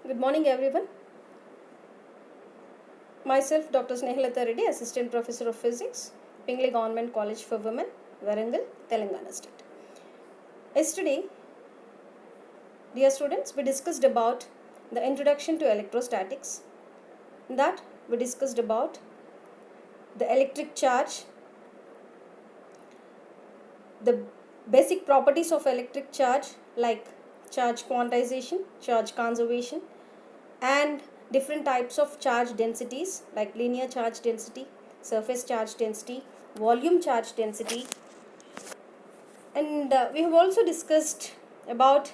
Good morning, everyone. Myself, Dr. Snehalata Reddy, Assistant Professor of Physics, Pingley Government College for Women, Warangal, Telangana State. Yesterday, dear students, we discussed about the introduction to electrostatics. In that, we discussed about the electric charge, the basic properties of electric charge like charge quantization, charge conservation, and different types of charge densities like linear charge density, surface charge density, volume charge density, and we have also discussed about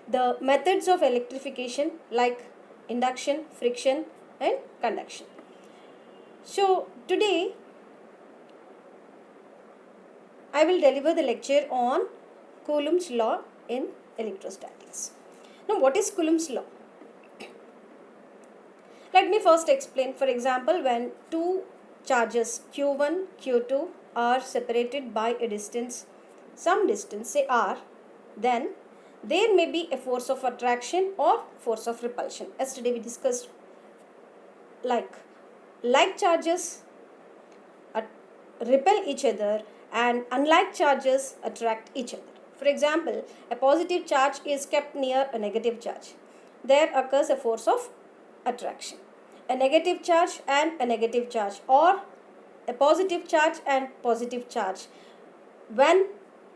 the methods of electrification like induction, friction, and conduction. So today I will deliver the lecture on Coulomb's law in electrostatics. Now, what is Coulomb's law? Let me first explain. For example, when two charges Q1, Q2 are separated by a distance, some distance, say R, then there may be a force of attraction or force of repulsion. Yesterday we discussed like charges repel each other and unlike charges attract each other. For example, a positive charge is kept near a negative charge. There occurs a force of attraction. A negative charge and a negative charge, or a positive charge and positive charge, when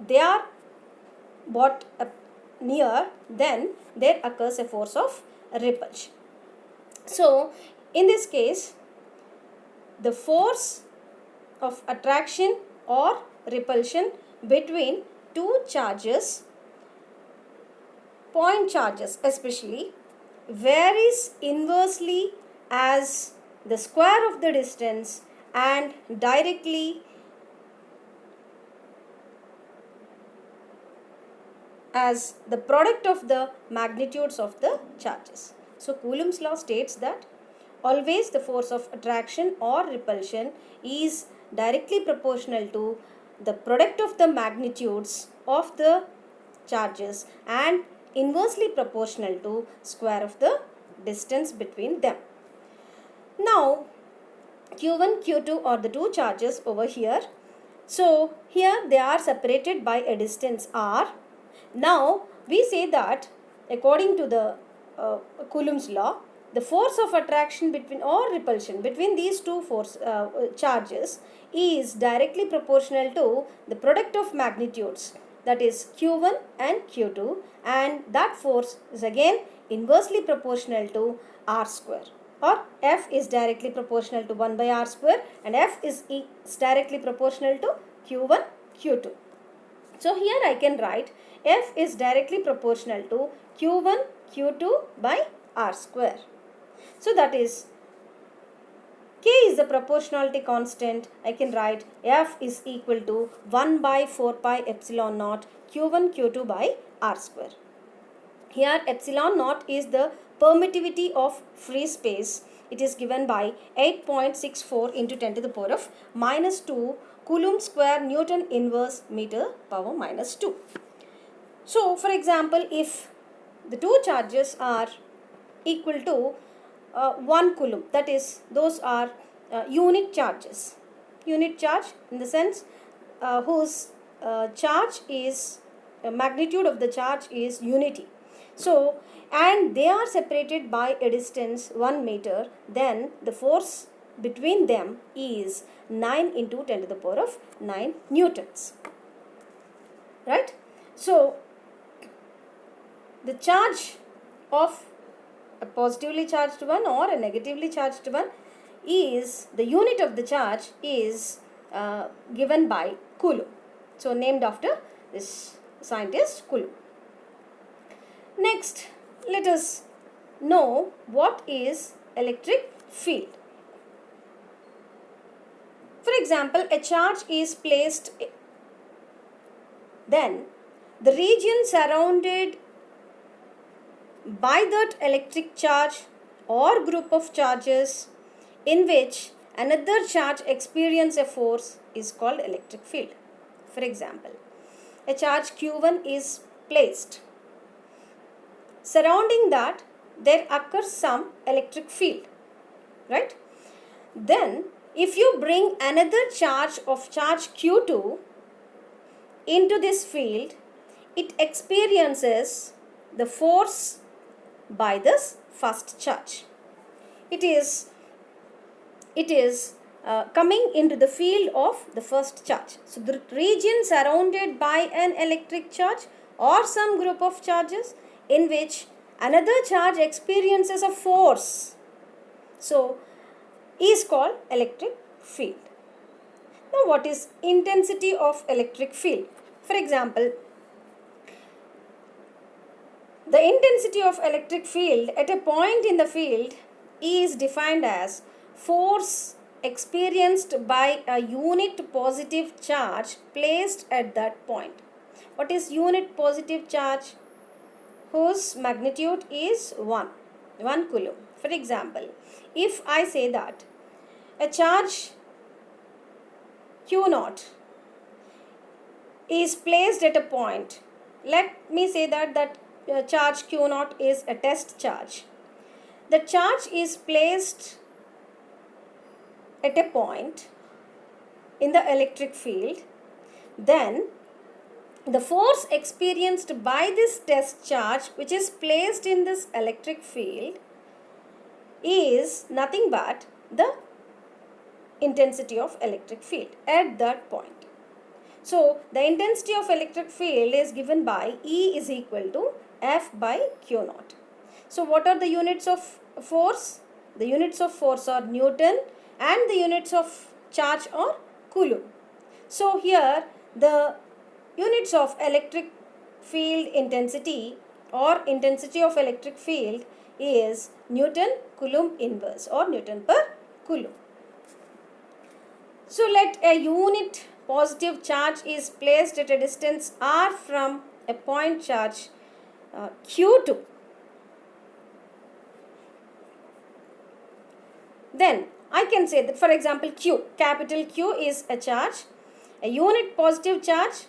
they are brought near, then there occurs a force of repulsion. So in this case, the force of attraction or repulsion between two charges, point charges especially, varies inversely as the square of the distance and directly as the product of the magnitudes of the charges. So Coulomb's law states that always the force of attraction or repulsion is directly proportional to the product of the magnitudes of the charges and inversely proportional to square of the distance between them. Now Q1, Q2 are the two charges over here. So here they are separated by a distance R. Now we say that according to the Coulomb's law, the force of attraction between or repulsion between these two charges is directly proportional to the product of magnitudes, that is Q1 and Q2, and that force is again inversely proportional to R square, or F is directly proportional to 1 by R square, and F is directly proportional to Q1, Q2. So here I can write F is directly proportional to Q1, Q2 by R square. So that is K is the proportionality constant. I can write F is equal to 1 by 4 pi epsilon naught Q1, Q2 by R square. Here epsilon naught is the permittivity of free space. It is given by 8.64 into 10 to the power of minus 2 Coulomb square Newton inverse meter power minus 2. So for example, if the two charges are equal to 1 coulomb, that is those are unit charges. Unit charge in the sense whose charge is magnitude of the charge is unity. So and they are separated by a distance 1 meter, then the force between them is 9 into 10 to the power of 9 newtons. Right? So the charge of a positively charged one or a negatively charged one is, the unit of the charge is given by Coulomb. So named after this scientist Coulomb. Next, let us know what is electric field. For example, a charge is placed, then the region surrounded by that electric charge or group of charges in which another charge experiences a force is called electric field. For example, a charge Q1 is placed. Surrounding that, there occurs some electric field, right? Then if you bring another charge of charge Q2 into this field, it experiences the force by this first charge. It is coming into the field of the first charge. So the region surrounded by an electric charge or some group of charges in which another charge experiences a force, so is called electric field. Now what is intensity of electric field? For example, the intensity of electric field at a point in the field is defined as force experienced by a unit positive charge placed at that point. What is unit positive charge? Whose magnitude is 1 coulomb. For example, if I say that a charge Q naught is placed at a point, let me say that charge Q naught is a test charge. The charge is placed at a point in the electric field, then the force experienced by this test charge which is placed in this electric field is nothing but the intensity of electric field at that point. So the intensity of electric field is given by E is equal to F by Q naught. So what are the units of force? The units of force are Newton and the units of charge are Coulomb. So here the units of electric field intensity or intensity of electric field is Newton Coulomb inverse or Newton per Coulomb. So let a unit positive charge is placed at a distance r from a point charge Q2. Then I can say that, for example, Q, capital Q is a charge, a unit positive charge,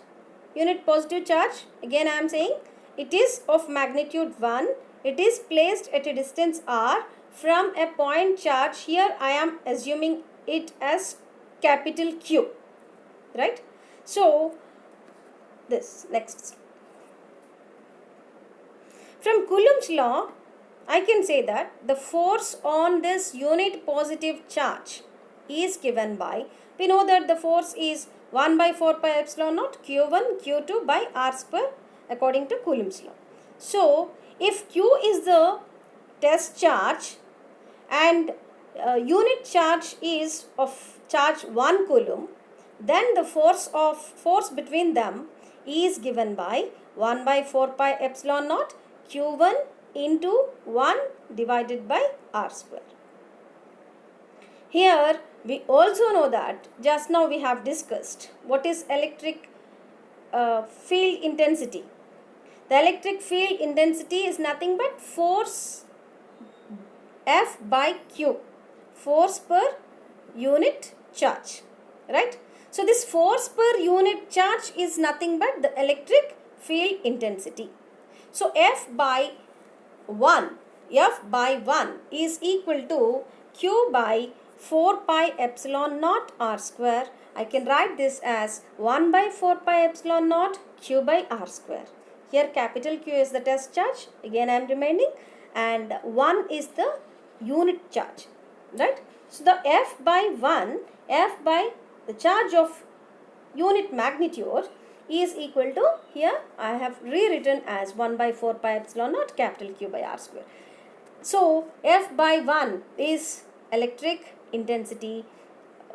again I am saying it is of magnitude 1, it is placed at a distance r from a point charge. Here I am assuming it as capital Q, right? So this next, from Coulomb's law, I can say that the force on this unit positive charge is given by, we know that the force is 1 by 4 pi epsilon naught Q1 Q2 by R square according to Coulomb's law. So if Q is the test charge and unit charge is of charge 1 coulomb, then the force between them is given by 1 by 4 pi epsilon naught Q1 into 1 divided by R square. Here we also know that just now we have discussed what is electric field intensity. The electric field intensity is nothing but force F by Q, force per unit charge, right? So this force per unit charge is nothing but the electric field intensity. So F by 1 is equal to Q by 4 pi epsilon naught R square. I can write this as 1 by 4 pi epsilon naught Q by R square. Here capital Q is the test charge, again I am reminding, and 1 is the unit charge, right? So the F by the charge of unit magnitude is equal to, here I have rewritten as 1 by 4 pi epsilon naught capital Q by R square. So F by 1 is electric intensity.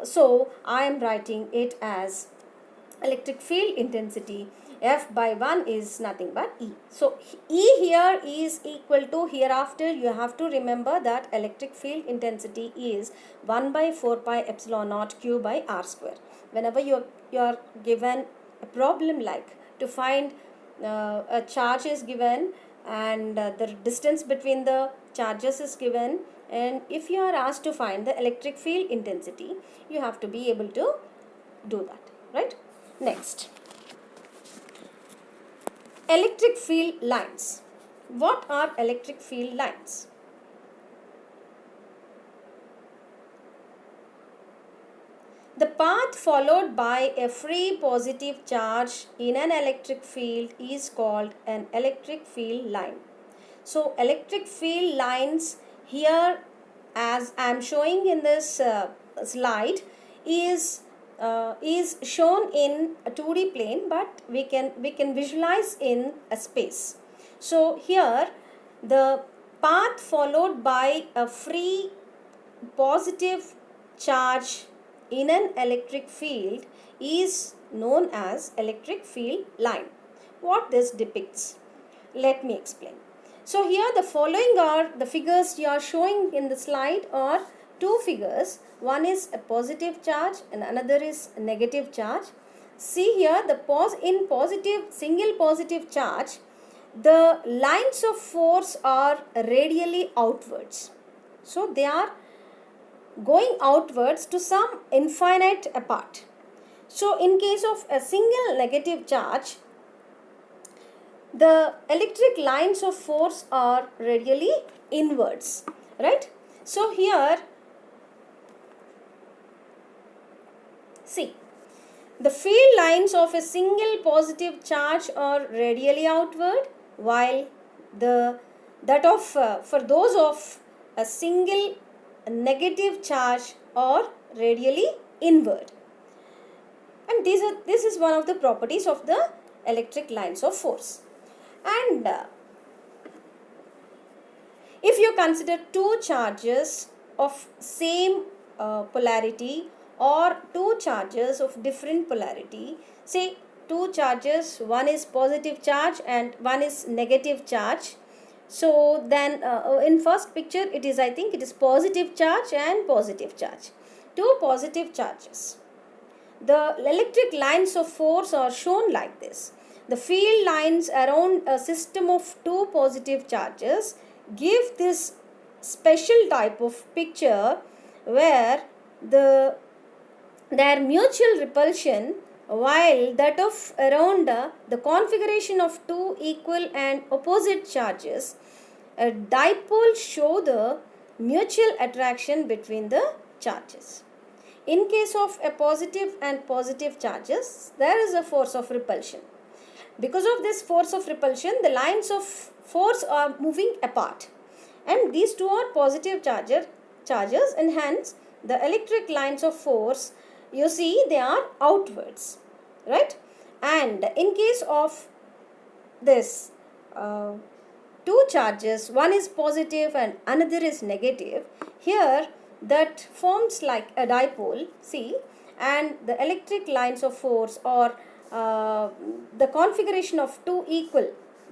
So I am writing it as electric field intensity. F by 1 is nothing but E. So E here is equal to, hereafter you have to remember that electric field intensity is 1 by 4 pi epsilon naught Q by R square. Whenever you are given a problem like to find a charge is given and the distance between the charges is given, and if you are asked to find the electric field intensity, you have to be able to do that, right? Next, electric field lines. What are electric field lines? The path followed by a free positive charge in an electric field is called an electric field line. So electric field lines here, as I am showing in this slide, is shown in a 2D plane, but we can visualize in a space. So here the path followed by a free positive charge in an electric field is known as electric field line. What this depicts? Let me explain. So here the following are the figures you are showing in the slide are two figures. One is a positive charge and another is a negative charge. See here the single positive charge, the lines of force are radially outwards. So they are going outwards to some infinite apart. So in case of a single negative charge, the electric lines of force are radially inwards, right? So here, see, the field lines of a single positive charge are radially outward, while for those of a single negative charge are radially inward. And this is one of the properties of the electric lines of force. And if you consider two charges of same polarity or two charges of different polarity, say two charges, one is positive charge and one is negative charge. So then in first picture I think it is positive charge and positive charge. Two positive charges. The electric lines of force are shown like this. The field lines around a system of two positive charges give this special type of picture where their mutual repulsion, while that of around the configuration of two equal and opposite charges, a dipole show the mutual attraction between the charges. In case of a positive and positive charges, there is a force of repulsion. Because of this force of repulsion, the lines of force are moving apart. And these two are positive charges, and hence the electric lines of force, you see, they are outwards, right? And in case of this two charges, one is positive and another is negative, here that forms like a dipole, see, and the electric lines of force or the configuration of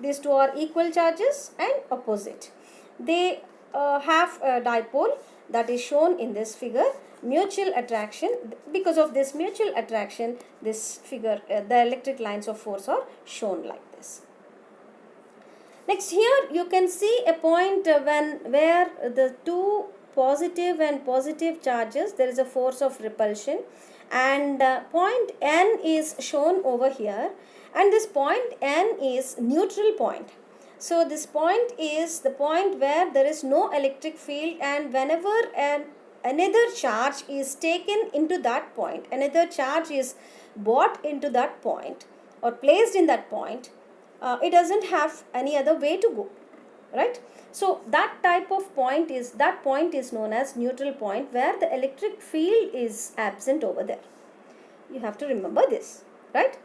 these two are equal charges and opposite. They have a dipole that is shown in this figure, mutual attraction. Because of this mutual attraction, this figure, the electric lines of force are shown like this. Next, here you can see a point where the two positive and positive charges, there is a force of repulsion, and point N is shown over here, and this point N is neutral point. So this point is the point where there is no electric field, and whenever another charge is taken into that point, another charge is brought into that point or placed in that point, it doesn't have any other way to go, right? So that point is known as neutral point, where the electric field is absent over there. You have to remember this, right?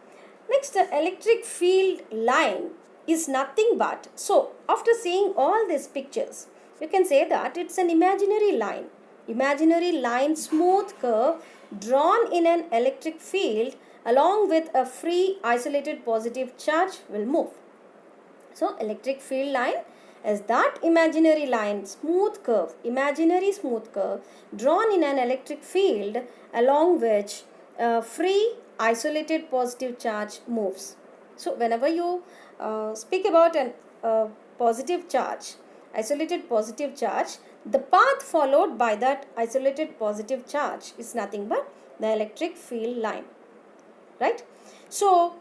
Next, the electric field line is nothing but, so after seeing all these pictures, you can say that it's an imaginary line, smooth curve drawn in an electric field along with a free isolated positive charge will move. So electric field line is that imaginary line, imaginary smooth curve drawn in an electric field along which a free isolated positive charge moves. So whenever you speak about a positive charge, isolated positive charge, the path followed by that isolated positive charge is nothing but the electric field line, right? So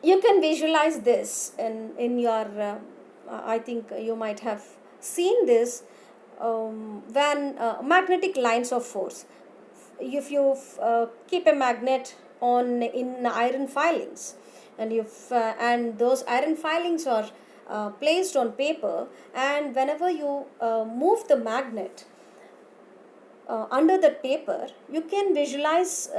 you can visualize this in your I think you might have seen this when magnetic lines of force. If you keep a magnet on in iron filings, and and those iron filings are placed on paper, and whenever you move the magnet under that paper, you can visualize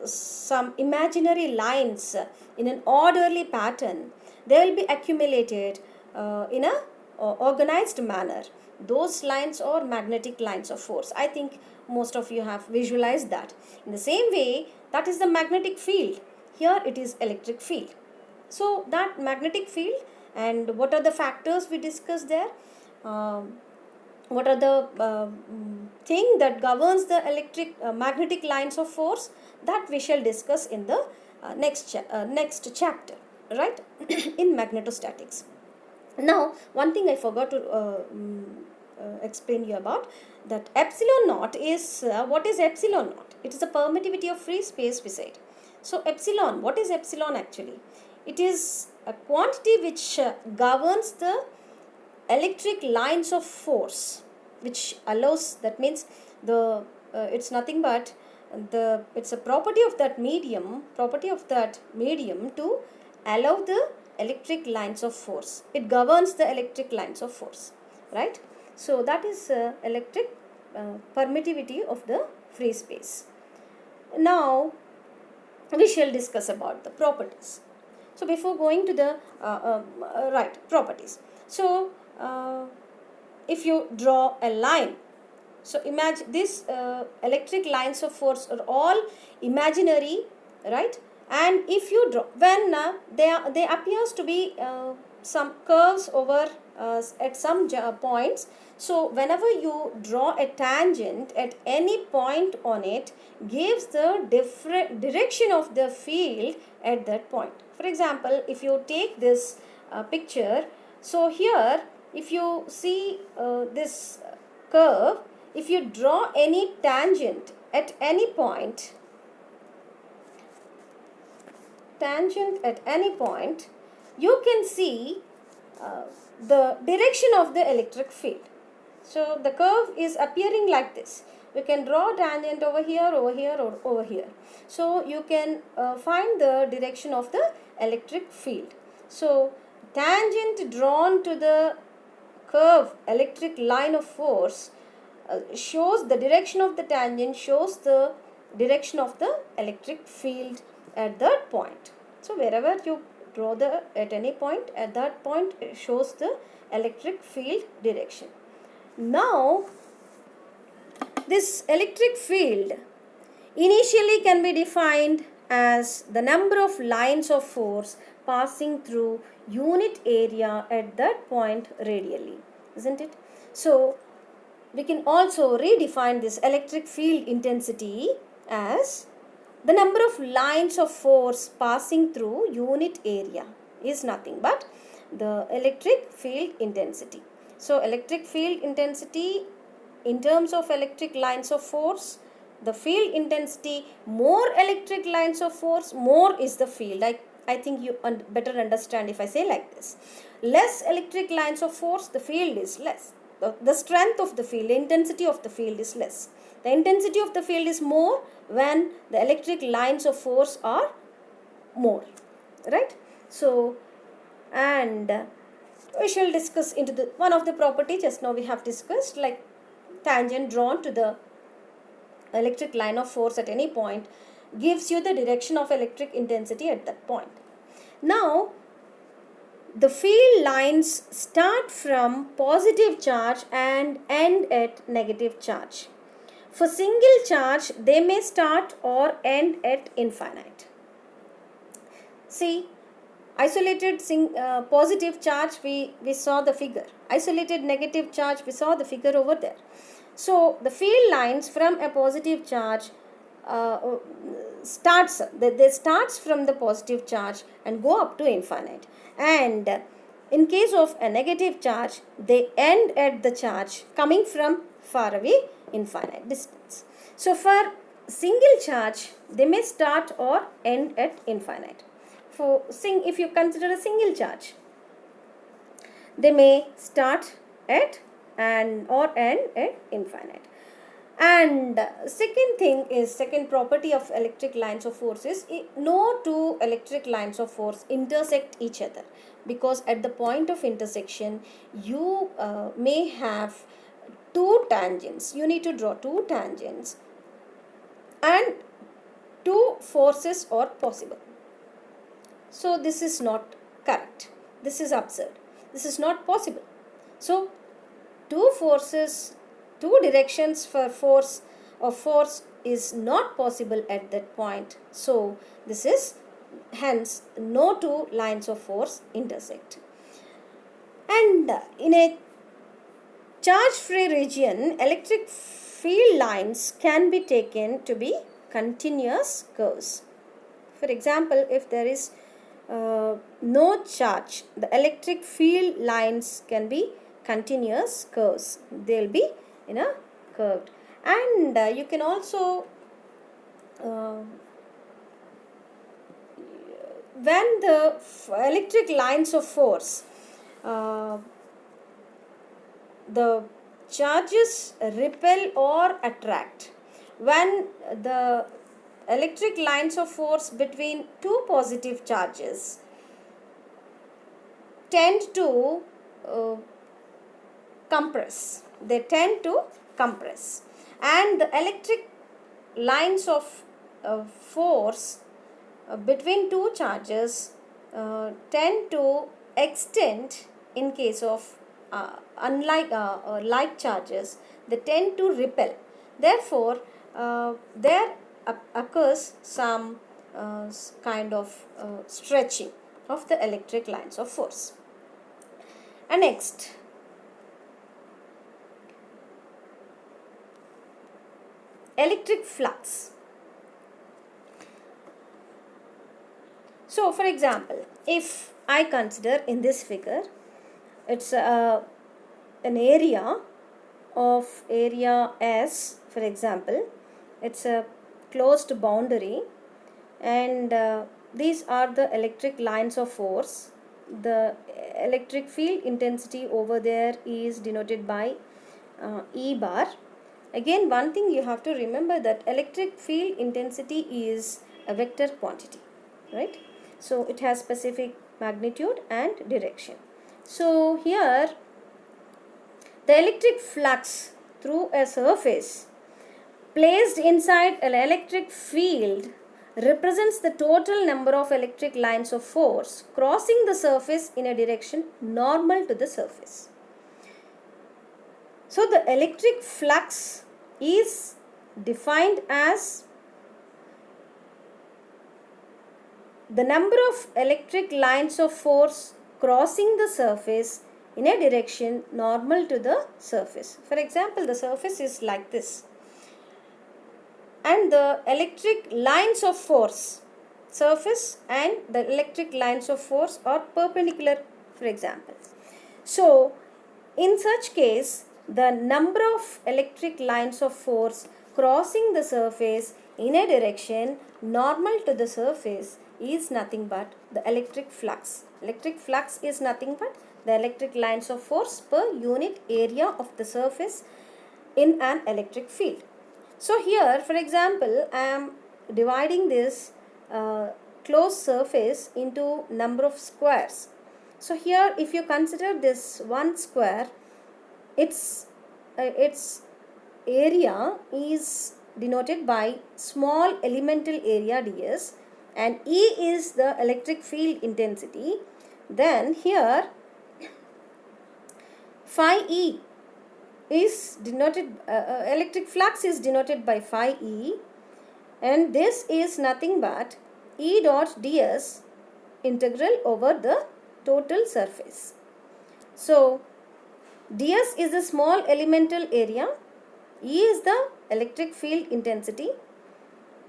some imaginary lines in an orderly pattern. They will be accumulated in a organized manner. Those lines are magnetic lines of force. I think most of you have visualized that. In the same way, that is the magnetic field. Here it is electric field. So that magnetic field, and what are the factors we discussed there? What are the thing that governs the electric magnetic lines of force, that we shall discuss in the next chapter, right? In magnetostatics. Now, one thing I forgot to explain you about, that epsilon naught is what is epsilon naught? It is the permittivity of free space, we said. So epsilon, what is epsilon actually? It is a quantity which governs the electric lines of force, which allows, that means the it's nothing but it's a property of that medium to allow the electric lines of force. It governs the electric lines of force, right? So that is electric permittivity of the free space. Now we shall discuss about the properties. So before going to the properties, so if you draw a line, so imagine this electric lines of force are all imaginary, right? And if you draw, when they appears to be some curves over at some points, so whenever you draw a tangent at any point on it, gives the different direction of the field at that point. For example, if you take this picture, so here if you see this curve, if you draw any tangent at any point, you can see the direction of the electric field. So the curve is appearing like this. We can draw tangent over here, or over here. So you can find the direction of the electric field. So tangent drawn to the curve electric line of force shows the direction of the tangent, shows the direction of the electric field at that point. So wherever you draw at any point, at that point it shows the electric field direction. Now this electric field initially can be defined as the number of lines of force passing through unit area at that point radially, isn't it? So we can also redefine this electric field intensity as the number of lines of force passing through unit area is nothing but the electric field intensity. So electric field intensity in terms of electric lines of force, the field intensity, more electric lines of force, more is the field. I think you better understand if I say like this. Less electric lines of force, the field is less. The strength of the field, the intensity of the field is less. The intensity of the field is more when the electric lines of force are more, right? So, and we shall discuss into the one of the properties just now we have discussed, like tangent drawn to the electric line of force at any point gives you the direction of electric intensity at that point. Now the field lines start from positive charge and end at negative charge. For single charge, they may start or end at infinite. See, isolated positive charge, we saw the figure. Isolated negative charge, we saw the figure over there. So the field lines from a positive charge starts from the positive charge and go up to infinite. And in case of a negative charge, they end at the charge coming from far away, infinite distance. So for single charge, they may start or end at infinite. If you consider a single charge, They may start at and or end at infinite. And second property of electric lines of force is no two electric lines of force intersect each other, because at the point of intersection you may have two tangents. You need to draw two tangents and two forces are possible. So this is not correct. This is absurd. This is not possible. So two forces, two directions for force is not possible at that point. So this is, hence, no two lines of force intersect. And in a charge-free region, electric field lines can be taken to be continuous curves. For example, if there is no charge, the electric field lines can be continuous curves. They will be in a curved. And you can also, when the electric lines of force, the charges repel or attract, when the electric lines of force between two positive charges tend to compress. They tend to compress. And the electric lines of force between two charges tend to extend in case of unlike like charges. They tend to repel. Therefore, there occurs some kind of stretching of the electric lines of force. And next, electric flux. So for example, if I consider in this figure, it's an area of area S, for example. It's a closed boundary, and these are the electric lines of force. The electric field intensity over there is denoted by E bar. Again, one thing you have to remember, that electric field intensity is a vector quantity, right? So it has specific magnitude and direction. So here the electric flux through a surface placed inside an electric field represents the total number of electric lines of force crossing the surface in a direction normal to the surface. So the electric flux is defined as the number of electric lines of force crossing the surface in a direction normal to the surface. For example, the surface is like this, and the electric lines of force, surface and the electric lines of force are perpendicular, for example. So in such case, the number of electric lines of force crossing the surface in a direction normal to the surface is nothing but the electric flux. Electric flux is nothing but the electric lines of force per unit area of the surface in an electric field. So here, for example, I am dividing this closed surface into number of squares. So here, if you consider this one square, its area is denoted by small elemental area ds, and E is the electric field intensity. Then here phi E is denoted, electric flux is denoted by phi E, and this is nothing but E dot ds integral over the total surface. So ds is the small elemental area, E is the electric field intensity,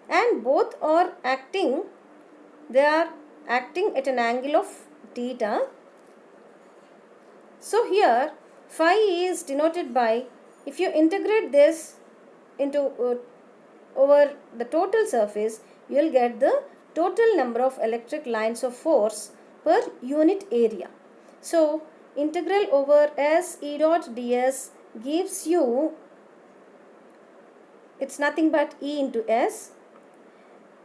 and both are acting, they are acting at an angle of theta. So here phi E is denoted by, if you integrate this into over the total surface, you will get the total number of electric lines of force per unit area. So integral over S E dot ds gives you, it's nothing but E into S.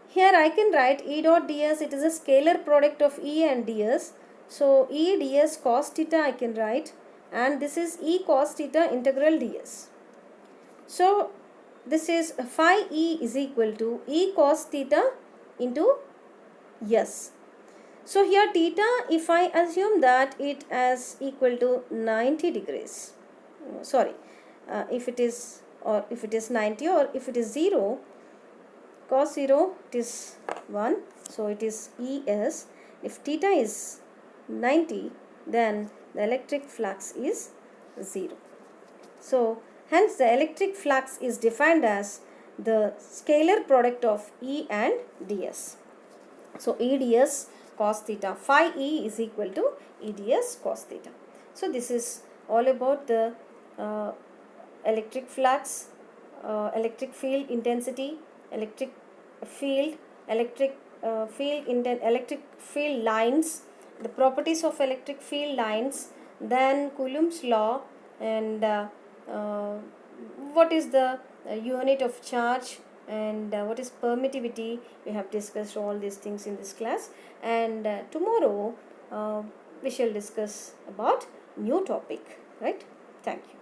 Here I can write E dot ds, it is a scalar product of E and ds. So E ds cos theta I can write, and this is E cos theta integral ds. So this is phi E is equal to E cos theta into S. So here theta, if I assume that it is equal to 90 degrees, sorry, if it is, or if it is 90, or if it is 0, cos 0 it is 1, so it is Es. If theta is 90, then the electric flux is 0. So hence the electric flux is defined as the scalar product of E and ds. So E ds cos theta, phi E is equal to E ds cos theta. So this is all about the electric flux, electric field intensity, electric field, electric field lines, the properties of electric field lines, then Coulomb's law, and what is the unit of charge, and what is permittivity. We have discussed all these things in this class, and tomorrow we shall discuss about new topic, right? Thank you.